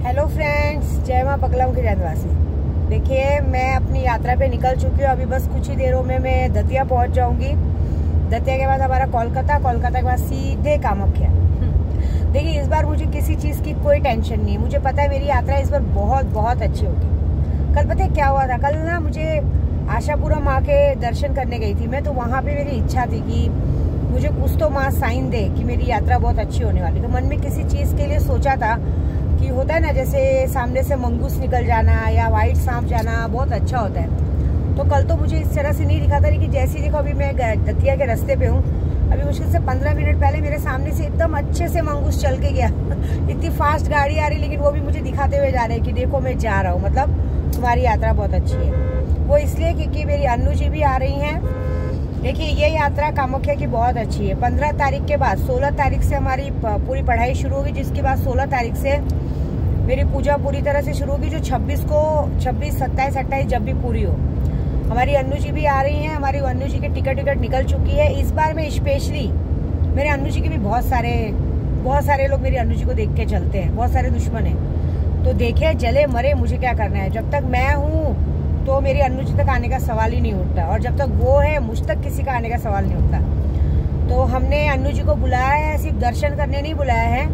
Hello friends, जय माँ बगला मुखी जनवासी। देखिए, मैं अपनी यात्रा पे निकल चुकी हूँ। अभी बस कुछ ही देरों में मैं दतिया पहुँच जाऊंगी। दतिया के बाद हमारा कोलकाता, कोलकाता के बाद सीधे कामाख्या। देखिए, इस बार मुझे किसी चीज़ की कोई टेंशन नहीं है। मुझे पता है मेरी यात्रा इस बार बहुत बहुत अच्छी होगी। कल पता है क्या हुआ था? कल ना मुझे आशापुरा माँ के दर्शन करने गई थी मैं, तो वहाँ पे मेरी इच्छा थी कि मुझे कुछ तो माँ साइन दे कि मेरी यात्रा बहुत अच्छी होने वाली। तो मन में किसी चीज़ के लिए सोचा था कि होता है ना, जैसे सामने से मंगूस निकल जाना या वाइट सांप जाना बहुत अच्छा होता है। तो कल तो मुझे इस तरह से नहीं दिखा था, लेकिन जैसे ही देखो अभी मैं दतिया के रास्ते पे हूँ। अभी मुश्किल से 15 मिनट पहले मेरे सामने से एकदम अच्छे से मंगूस चल के गया। इतनी फास्ट गाड़ी आ रही, लेकिन वो भी मुझे दिखाते हुए जा रहे हैं कि देखो मैं जा रहा हूँ, मतलब तुम्हारी यात्रा बहुत अच्छी है। वो इसलिए क्योंकि मेरी अन्नू जी भी आ रही हैं। देखिए, ये यात्रा कामाख्या की बहुत अच्छी है। 15 तारीख के बाद 16 तारीख से हमारी पूरी पढ़ाई शुरू होगी, जिसके बाद 16 तारीख से मेरी पूजा पूरी तरह से शुरू होगी, जो 26 को 26, 27, 28 जब भी पूरी हो। हमारी अन्नू जी भी आ रही हैं। हमारी अन्नू जी की टिकट निकल चुकी है। इस बार मैं स्पेशली, मेरे अन्नू जी के भी बहुत सारे लोग मेरी अन्नू जी को देख के चलते हैं, बहुत सारे दुश्मन हैं। तो देखे जले मरे, मुझे क्या करना है। जब तक मैं हूँ तो मेरी अन्नू जी तक आने का सवाल ही नहीं उठता, और जब तक वो है मुझ तक किसी का आने का सवाल नहीं उठता। तो हमने अन्नू जी को बुलाया है, सिर्फ दर्शन करने नहीं बुलाया है।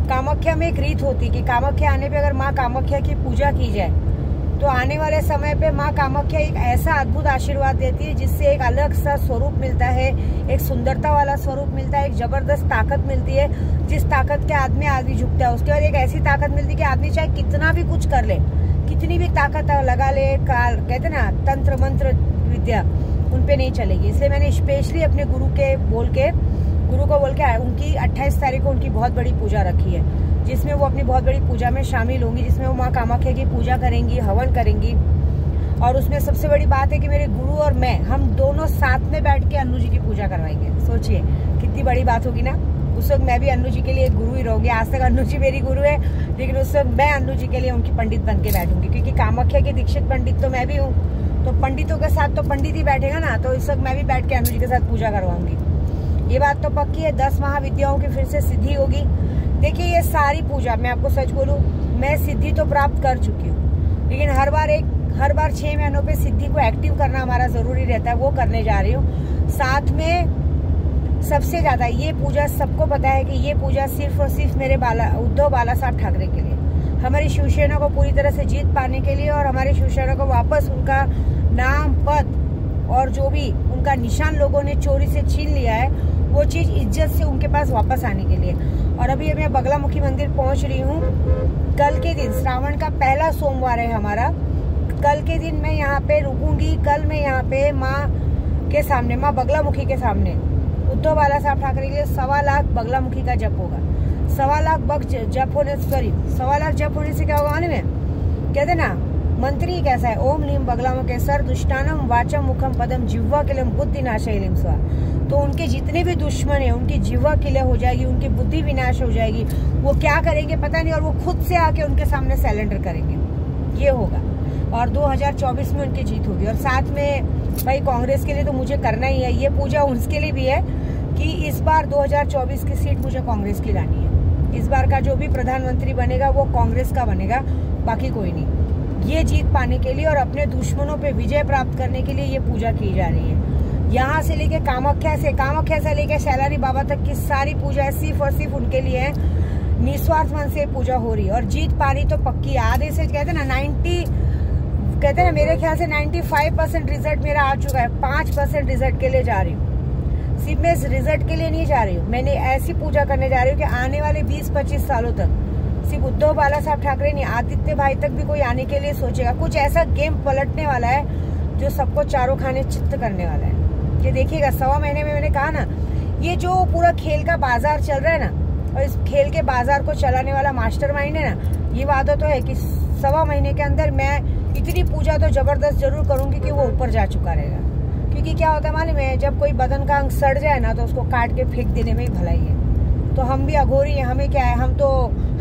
कामाख्या में एक रीत होती कि कामाख्या आने पे अगर माँ कामाख्या की पूजा की जाए तो आने वाले समय पे माँ कामाख्या एक ऐसा अद्भुत आशीर्वाद देती है, जिससे एक अलग सा स्वरूप मिलता है, एक सुंदरता वाला स्वरूप मिलता है, एक जबरदस्त ताकत मिलती है, जिस ताकत के आदमी झुकता है। उसके बाद एक ऐसी ताकत मिलती है कि आदमी चाहे कितना भी कुछ कर ले, कितनी भी ताकत लगा ले, कहते ना तंत्र मंत्र विद्या उन पे नहीं चलेगी। इसलिए मैंने स्पेशली अपने गुरु को बोल के उनकी 28 तारीख को उनकी बहुत बड़ी पूजा रखी है, जिसमें वो अपनी बहुत बड़ी पूजा में शामिल होंगी, जिसमें वो माँ कामाख्या की पूजा करेंगी, हवन करेंगी। और उसमें सबसे बड़ी बात है कि मेरे गुरु और मैं, हम दोनों साथ में बैठ के अन्नू जी की पूजा करवाएंगे। सोचिए कितनी बड़ी बात होगी ना। उस वक्त मैं भी अन्नू जी के लिए गुरु ही रहूंगी। आज तक अन्नू जी मेरी गुरु है, लेकिन उस वक्त मैं अन्नू जी के लिए उनकी पंडित बन के बैठूंगी, क्योंकि कामाख्या की दीक्षित पंडित तो मैं भी हूँ। तो पंडितों के साथ तो पंडित ही बैठेगा ना, तो इस वक्त मैं भी बैठ के अन्नू जी के साथ पूजा करवाऊंगी। ये बात तो पक्की है। 10 महाविद्याओं की फिर से सिद्धि होगी। देखिए, ये सारी पूजा, मैं आपको सच बोलूं, मैं सिद्धि तो प्राप्त कर चुकी हूँ, लेकिन हर बार 6 महीनों पे सिद्धि को एक्टिव करना हमारा जरूरी रहता है। वो करने जा रही हूँ। साथ में सबसे ज्यादा ये पूजा, सबको पता है कि ये पूजा सिर्फ और सिर्फ मेरे उद्धव बाला साहब ठाकरे के लिए, हमारी शिवसेना को पूरी तरह से जीत पाने के लिए, और हमारी शिवसेना को वापस उनका नाम, पद और जो भी उनका निशान लोगों ने चोरी से छीन लिया है, वो चीज इज्जत से उनके पास वापस आने के लिए। और अभी मैं बगला मुखी मंदिर पहुंच रही हूँ। कल के दिन, श्रावण का पहला सोमवार है हमारा। कल के दिन मैं यहाँ पे रुकूंगी। कल मैं यहाँ पे माँ के सामने, माँ बगला मुखी के सामने, उद्धव बाला साहब ठाकरे के लिए 1.25 लाख बगला मुखी का जप होगा। 1.25 लाख जप होने से क्या होगा मालूम है? कहते ना, मंत्री कैसा है, ओम लीम बगला मुखे सर दुष्टानम वाचम मुखम पदम जिह्वा किलम बुद्धि नाशैलिम स्वा। तो उनके जितने भी दुश्मन है, उनकी जिह्वा किले हो जाएगी, उनकी बुद्धि विनाश हो जाएगी। वो क्या करेंगे पता नहीं, और वो खुद से आके उनके सामने सरेंडर करेंगे। ये होगा, और 2024 में उनकी जीत होगी। और साथ में भाई कांग्रेस के लिए तो मुझे करना ही है। ये पूजा उसके लिए भी है कि इस बार 2024 की सीट मुझे कांग्रेस की लानी है। इस बार का जो भी प्रधानमंत्री बनेगा वो कांग्रेस का बनेगा, बाकी कोई नहीं। ये जीत पाने के लिए और अपने दुश्मनों पे विजय प्राप्त करने के लिए ये पूजा की जा रही है। यहाँ से लेके कामाख्या से लेके सैलानी बाबा तक की सारी पूजा सिर्फ और सिर्फ उनके लिए है। निस्वार्थ मन से पूजा हो रही है, और जीत पानी तो पक्की। आधे से कहते ना मेरे ख्याल से 95% रिजल्ट मेरा आ चुका है। 5% रिजल्ट के लिए जा रही हूँ। सिर्फ मैं रिजल्ट के लिए नहीं जा रही हूँ, मैंने ऐसी पूजा करने जा रही हूँ कि आने वाले 20-25 सालों तक सिर्फ उद्धव बाला साहब ठाकरे नहीं, आदित्य भाई तक भी कोई आने के लिए सोचेगा। कुछ ऐसा गेम पलटने वाला है जो सबको चारों खाने चित्त करने वाला है। ये देखिएगा, 1.25 महीने में मैंने कहा ना, ये जो पूरा खेल का बाजार चल रहा है ना, और इस खेल के बाजार को चलाने वाला मास्टरमाइंड है ना, ये वादा तो है कि 1.25 महीने के अंदर मैं इतनी पूजा तो जबरदस्त जरूर करूंगी कि वो ऊपर जा चुका रहेगा। क्योंकि क्या होता है मालूम है, जब कोई बदन का अंग सड़ जाए ना, तो उसको काट के फेंक देने में ही भलाई है। तो हम भी अघोरी हैं, हमें क्या है, हम तो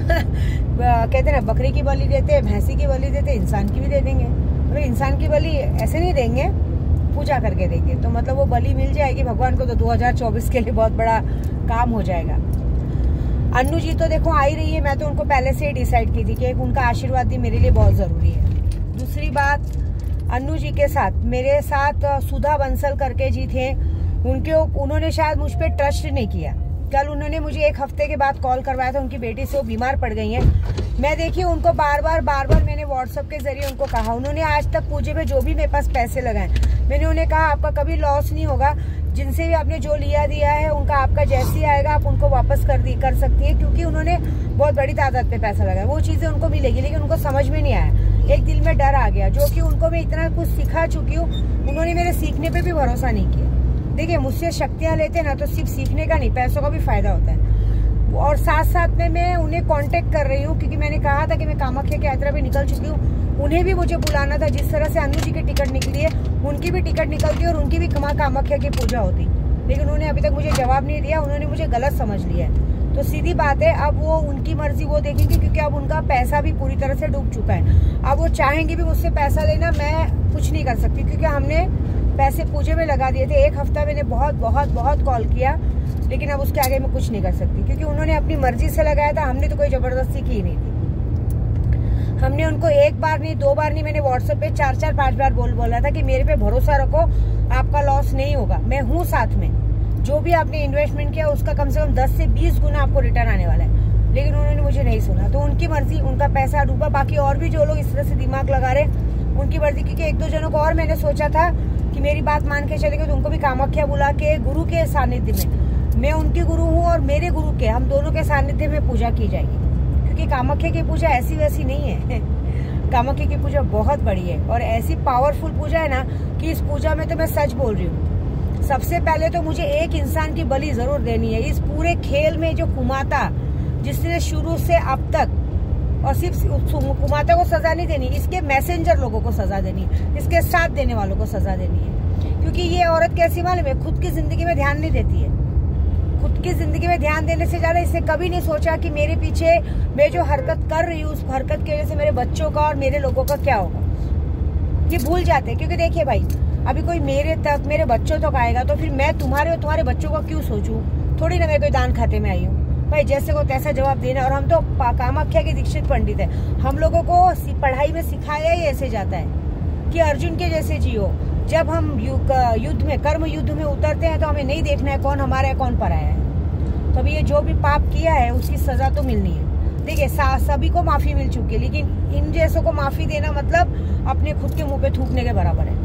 कहते हैं ना, बकरी की बलि देते, भैंसी की बलि देते, इंसान की भी दे देंगे। अगर इंसान की बलि ऐसे नहीं देंगे, पूजा करके देंगे, तो मतलब वो बलि मिल जाएगी भगवान को, तो 2024 के लिए बहुत बड़ा काम हो जाएगा। अन्नू जी तो देखो आ ही रही है, मैं तो उनको पहले से ही डिसाइड की थी कि उनका आशीर्वाद भी मेरे लिए बहुत जरूरी है। दूसरी बात, अन्नू जी के साथ मेरे साथ सुधा बंसल करके जी थे, उन्होंने शायद मुझ पर ट्रस्ट नहीं किया। कल उन्होंने मुझे 1 हफ्ते के बाद कॉल करवाया था, उनकी बेटी से वो बीमार पड़ गई है। मैं देखिए उनको बार बार मैंने व्हाट्सएप के जरिए उनको कहा, उन्होंने आज तक पूजे में जो भी मेरे पास पैसे लगाए, मैंने उन्हें कहा आपका कभी लॉस नहीं होगा, जिनसे भी आपने जो लिया दिया है उनका आपका जैसे ही आएगा आप उनको वापस कर सकती है, क्योंकि उन्होंने बहुत बड़ी तादाद पे पैसा लगाया, वो चीजें उनको मिलेगी। लेकिन उनको समझ में नहीं आया, एक दिल में डर आ गया, जो कि उनको मैं इतना कुछ सिखा चुकी हूँ, उन्होंने मेरे सीखने पे भी भरोसा नहीं किया। देखिए मुझसे शक्तियाँ लेते ना तो सिर्फ सीखने का नहीं, पैसों का भी फायदा होता है। और साथ साथ में मैं उन्हें कांटेक्ट कर रही हूँ, क्योंकि मैंने कहा था कि मैं कामाख्या की यात्रा पे निकल चुकी हूँ, उन्हें भी मुझे बुलाना था। जिस तरह से अन्नू जी की टिकट निकली है, उनकी भी टिकट निकलती और उनकी भी कामाख्या की पूजा होती, लेकिन उन्होंने अभी तक मुझे जवाब नहीं दिया, उन्होंने मुझे गलत समझ लिया है। तो सीधी बात है, अब वो उनकी मर्जी वो देखेंगे, क्योंकि अब उनका पैसा भी पूरी तरह से डूब चुका है। अब वो चाहेंगे भी मुझसे पैसा लेना, मैं कुछ नहीं कर सकती, क्योंकि हमने पैसे पूजे में लगा दिए थे। 1 हफ्ता मैंने बहुत कॉल किया, लेकिन अब उसके आगे मैं कुछ नहीं कर सकती, क्योंकि उन्होंने अपनी मर्जी से लगाया था, हमने तो कोई जबरदस्ती की नहीं थी। हमने उनको 1 बार नहीं 2 बार नहीं, मैंने व्हाट्सएप पे 4 5 बार बोला था कि मेरे पे भरोसा रखो, आपका लॉस नहीं होगा, मैं हूँ साथ में, जो भी आपने इन्वेस्टमेंट किया उसका कम से कम 10 से 20 गुना आपको रिटर्न आने वाला है। लेकिन उन्होंने मुझे नहीं सुना, तो उनकी मर्जी, उनका पैसा डूबा। बाकी और भी जो लोग इस तरह से दिमाग लगा रहे उनकी मर्जी, क्योंकि 1-2 जनों को और मैंने सोचा था कि मेरी बात मान के चलेंगे तो उनको भी कामाख्या बुला के गुरु के सानिध्य में, मैं उनकी गुरु हूँ और मेरे गुरु के, हम दोनों के सानिध्य में पूजा की जाएगी, क्योंकि कामाख्या की पूजा ऐसी वैसी नहीं है। कामाख्या की पूजा बहुत बड़ी है और ऐसी पावरफुल पूजा है ना कि इस पूजा में तो मैं सच बोल रही हूँ, सबसे पहले तो मुझे एक इंसान की बलि जरूर देनी है। इस पूरे खेल में जो कुमाता, जिसने शुरू से अब तक, और सिर्फ कुमाता को सजा नहीं देनी, इसके मैसेंजर लोगों को सजा देनी, इसके साथ देने वालों को सजा देनी है। क्योंकि ये औरत कैसी मालूम है, खुद की जिंदगी में ध्यान नहीं देती है। खुद की जिंदगी में ध्यान देने से ज्यादा इसने कभी नहीं सोचा कि मेरे पीछे मैं जो हरकत कर रही हूँ, उस हरकत की वजह से मेरे बच्चों का और मेरे लोगों का क्या होगा, ये भूल जाते हैं। क्योंकि देखिए भाई, अभी कोई मेरे तक, मेरे बच्चों तक आएगा तो फिर मैं तुम्हारे और तुम्हारे बच्चों का क्यों सोचूं? थोड़ी ना मैं कोई दान खाते में आई हूँ भाई, जैसे को तैसा जवाब देना। और हम तो कामाख्या के दीक्षित पंडित है, हम लोगों को पढ़ाई में सिखाया ही ऐसे जाता है कि अर्जुन के जैसे जियो। जब हम युद्ध में, कर्म युद्ध में उतरते हैं तो हमें नहीं देखना है कौन हमारा है कौन पराया है। तो अभी ये जो भी पाप किया है उसकी सजा तो मिलनी है। देखिए सभी को माफी मिल चुकी है, लेकिन इन जैसों को माफी देना मतलब अपने खुद के मुंह पे थूकने के बराबर है।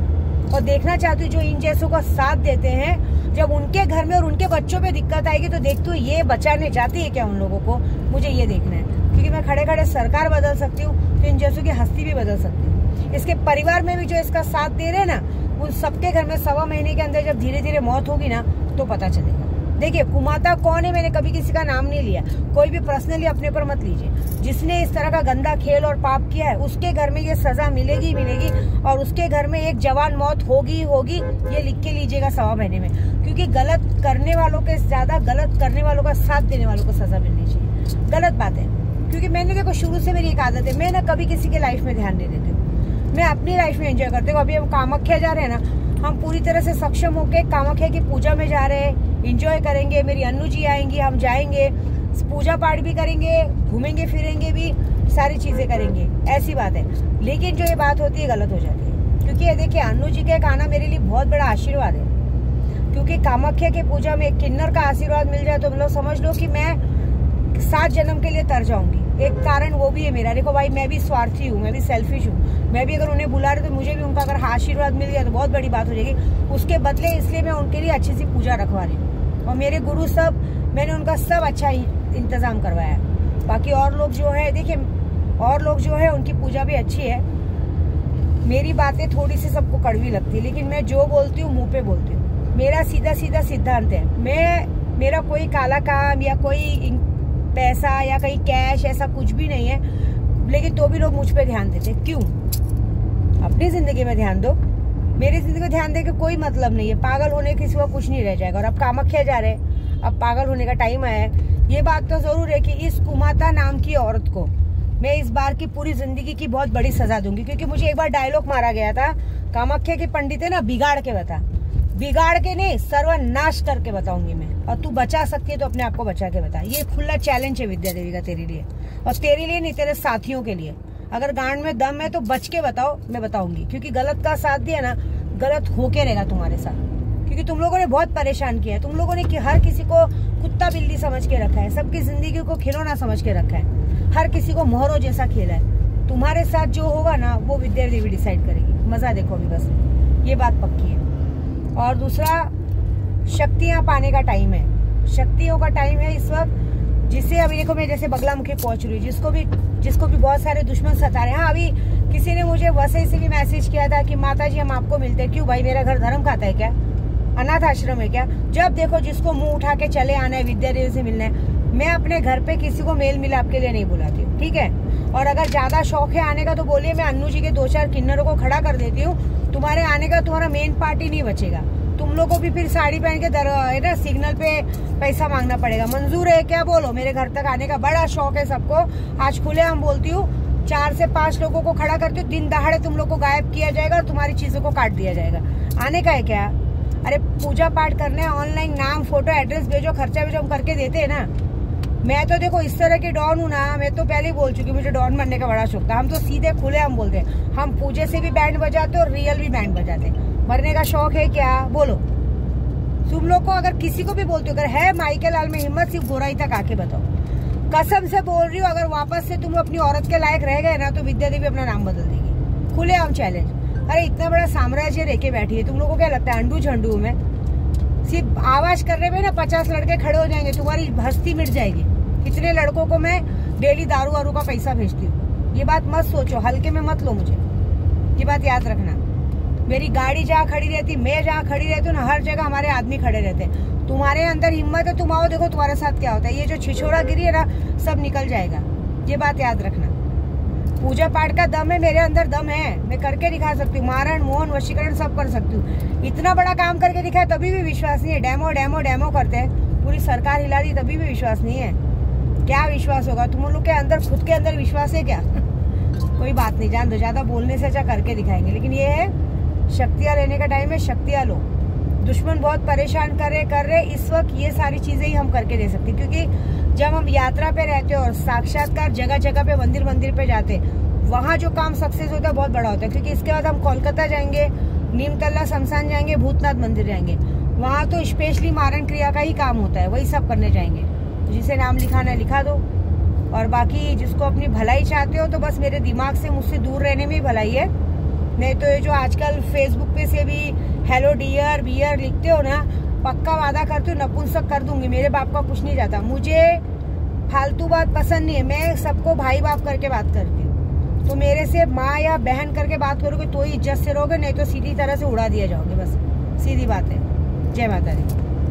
और देखना चाहती हूँ जो इन जैसों का साथ देते हैं, जब उनके घर में और उनके बच्चों पे दिक्कत आएगी तो देखती हूँ ये बचाने जाती है क्या उन लोगों को, मुझे ये देखना है। क्योंकि मैं खड़े खड़े सरकार बदल सकती हूँ तो इन जैसों की हस्ती भी बदल सकती हूँ। इसके परिवार में भी जो इसका साथ दे रहे हैं ना, उन सबके घर में 1.25 महीने के अंदर जब धीरे धीरे मौत होगी ना तो पता चलेगा। देखिए कुमाता कौन है, मैंने कभी किसी का नाम नहीं लिया, कोई भी पर्सनली अपने पर मत लीजिए। जिसने इस तरह का गंदा खेल और पाप किया है उसके घर में ये सजा मिलेगी मिलेगी, और उसके घर में एक जवान मौत होगी होगी, ये लिख के लीजिएगा 1.25 महीने में। क्योंकि गलत करने वालों के ज्यादा गलत करने वालों का साथ देने वालों को सजा मिलनी चाहिए। गलत बात है, क्योंकि मैंने देखो शुरू से मेरी एक आदत है, मैं ना कभी किसी के लाइफ में ध्यान नहीं देती हूँ, मैं अपनी लाइफ में एंजॉय करती हूँ। अभी हम कामाख्या जा रहे हैं ना, हम पूरी तरह से सक्षम होके कामाख्या की पूजा में जा रहे हैं, एंजॉय करेंगे। मेरी अन्नू जी आएंगी, हम जाएंगे, पूजा पाठ भी करेंगे, घूमेंगे फिरेंगे भी, सारी चीजें करेंगे, ऐसी बात है। लेकिन जो ये बात होती है गलत हो जाती है। क्योंकि ये देखिए अन्नू जी का आना मेरे लिए बहुत बड़ा आशीर्वाद है, क्योंकि कामाख्या की पूजा में एक किन्नर का आशीर्वाद मिल जाए तो मतलब समझ लो कि मैं 7 जन्म के लिए तर जाऊंगी। एक कारण वो भी है मेरा, देखो भाई मैं भी स्वार्थी हूँ, मैं भी सेल्फिश हूँ, मैं भी अगर उन्हें बुला रहे तो मुझे भी उनका अगर आशीर्वाद मिल गया तो बहुत बड़ी बात हो जाएगी। उसके बदले इसलिए मैं उनके लिए अच्छी सी पूजा रखवा रही हूँ, और मेरे गुरु सब, मैंने उनका सब अच्छा इंतजाम करवाया है। बाकी और लोग जो है, देखिए और लोग जो है उनकी पूजा भी अच्छी है। मेरी बातें थोड़ी सी सबको कड़वी लगती है, लेकिन मैं जो बोलती हूँ मुंह पे बोलती हूँ, मेरा सीधा सीधा सिद्धांत है। मेरा कोई काला काम या कोई पैसा या कहीं कैश ऐसा कुछ भी नहीं है, लेकिन तो भी लोग मुझ पे ध्यान देते। क्यों? अपनी जिंदगी में ध्यान दो, मेरी जिंदगी में ध्यान दे के कोई मतलब नहीं है। पागल होने के सिवा कुछ नहीं रह जाएगा। और अब कामाख्या जा रहे हैं, अब पागल होने का टाइम आया है। ये बात तो जरूर है कि इस कुमाता नाम की औरत को मैं इस बार की पूरी जिंदगी की बहुत बड़ी सजा दूंगी। क्योंकि मुझे एक बार डायलॉग मारा गया था, कामाख्या के पंडित है ना, बिगाड़ के बता, बिगाड़ के नहीं, सर्वनाश करके बताऊंगी मैं। और तू बचा सकती है तो अपने आप को बचा के बता। ये खुला चैलेंज है विद्या देवी का तेरे लिए, और तेरे लिए नहीं, तेरे साथियों के लिए। अगर गांड में दम है तो बच के बताओ, मैं बताऊंगी। क्योंकि गलत का साथ दिया ना, गलत होके रहेगा तुम्हारे साथ। क्योंकि तुम लोगों ने बहुत परेशान किया है। तुम लोगों ने हर किसी को कुत्ता बिल्ली समझ के रखा है, सबकी जिंदगी को खिलौना समझ के रखा है, हर किसी को मोहरों जैसा खेला है। तुम्हारे साथ जो होगा ना, वो विद्या देवी डिसाइड करेगी। मजा देखो अभी बस, ये बात पक्की है। और दूसरा, शक्तियां पाने का टाइम है, शक्तियों का टाइम है इस वक्त। जिससे अभी देखो, मैं जैसे बगलामुखी पहुंच रही हूँ, जिसको भी बहुत सारे दुश्मन सता रहे हैं। हाँ, अभी किसी ने मुझे वसई से भी मैसेज किया था कि माता जी हम आपको मिलते हैं। क्यों भाई, मेरा घर धर्म खाता है क्या, अनाथ आश्रम है क्या? जब देखो जिसको मुंह उठा के चले आना है विद्या देवी से मिलना है। मैं अपने घर पे किसी को मेल मिलाप के लिए नहीं बुलाती हूँ, ठीक है? और अगर ज्यादा शौक है आने का तो बोलिए, मैं अन्नू जी के 2-4 किन्नरों को खड़ा कर देती हूँ। तुम्हारे आने का तुम्हारा मेन पार्टी नहीं बचेगा। तुम लोगों को भी फिर साड़ी पहन के सिग्नल पे पैसा मांगना पड़ेगा। मंजूर है क्या? बोलो। मेरे घर तक आने का बड़ा शौक है सबको। आज खुले हम बोलती हूँ, 4 से 5 लोगों को खड़ा करती हूँ। दिन दहाड़े तुम लोग को गायब किया जाएगा और तुम्हारी चीजों को काट दिया जाएगा। आने का है क्या? अरे पूजा पाठ करने, ऑनलाइन नाम फोटो एड्रेस भेजो, खर्चा भेजो, हम करके देते हैं ना। मैं तो देखो इस तरह की डॉन हूँ ना, मैं तो पहले ही बोल चुकी, मुझे डॉन बनने का बड़ा शौक था। हम तो सीधे खुले हम बोलते हैं, हम पूजे से भी बैंड बजाते और रियल भी बैंड बजाते। मरने का शौक है क्या? बोलो। तुम लोग को अगर किसी को भी बोलते हो, अगर है माइकल लाल में हिम्मत, सिर्फ गोराई तक आके बताओ। कसम से बोल रही हूँ, अगर वापस से तुम अपनी औरत के लायक रह गए ना, तो विद्या देवी अपना नाम बदल देगी। खुले आम चैलेंज। अरे इतना बड़ा साम्राज्य लेके बैठी है, तुम लोगों को क्या लगता है अंडू झंडू में? सिर्फ आवाज करने में ना 50 लड़के खड़े हो जाएंगे, तुम्हारी हस्ती मिट जाएगी। कितने लड़कों को मैं डेली दारू वारू का पैसा भेजती हूँ। ये बात मत सोचो, हल्के में मत लो मुझे, ये बात याद रखना। मेरी गाड़ी जहाँ खड़ी रहती, मैं जहाँ खड़ी रहती हूँ ना, हर जगह हमारे आदमी खड़े रहते हैं। तुम्हारे अंदर हिम्मत है, तुम आओ, देखो तुम्हारे साथ क्या होता है। ये जो छिछोड़ा गिरी है ना, सब निकल जाएगा, ये बात याद रखना। पूजा पाठ का दम है, मेरे अंदर दम है, मैं करके दिखा सकती हूँ। मारण मोहन वशीकरण सब कर सकती हूँ। इतना बड़ा काम करके दिखाया तभी भी विश्वास नहीं है। डेमो डेमो डेमो करते हैं, पूरी सरकार हिला दी तभी भी विश्वास नहीं है। क्या विश्वास होगा? तुम लोग के अंदर, खुद के अंदर विश्वास है क्या? कोई बात नहीं, जान दो, ज्यादा बोलने से अच्छा करके दिखाएंगे। लेकिन ये है, शक्तियां लेने का टाइम है, शक्तियां लो। दुश्मन बहुत परेशान कर रहे इस वक्त, ये सारी चीजें ही हम करके दे सकते। क्योंकि जब हम यात्रा पे रहते हैं और साक्षात्कार जगह जगह पे, मंदिर पे जाते, वहाँ जो काम सक्सेस होता है बहुत बड़ा होता है। क्योंकि इसके बाद हम कोलकाता जाएंगे, नीमतल्ला शमशान जाएंगे, भूतनाथ मंदिर जाएंगे। वहाँ तो स्पेशली मारण क्रिया का ही काम होता है, वही सब करने जाएंगे। जिसे नाम लिखाना है लिखा दो, और बाकी जिसको अपनी भलाई चाहते हो तो बस मेरे दिमाग से, मुझसे दूर रहने में ही भलाई है। नहीं तो ये जो आजकल फेसबुक पे से भी हेलो डियर बियर लिखते हो ना, पक्का वादा करती हूँ नपुंसक कर दूंगी। मेरे बाप का कुछ नहीं जाता, मुझे फालतू बात पसंद नहीं है। मैं सबको भाई बाप करके बात करती हूँ। तो मेरे से माँ या बहन करके बात करोगे तो ही इज्जत से रहोगे, नहीं तो सीधी तरह से उड़ा दिया जाओगे। बस सीधी बात है। जय माता दी।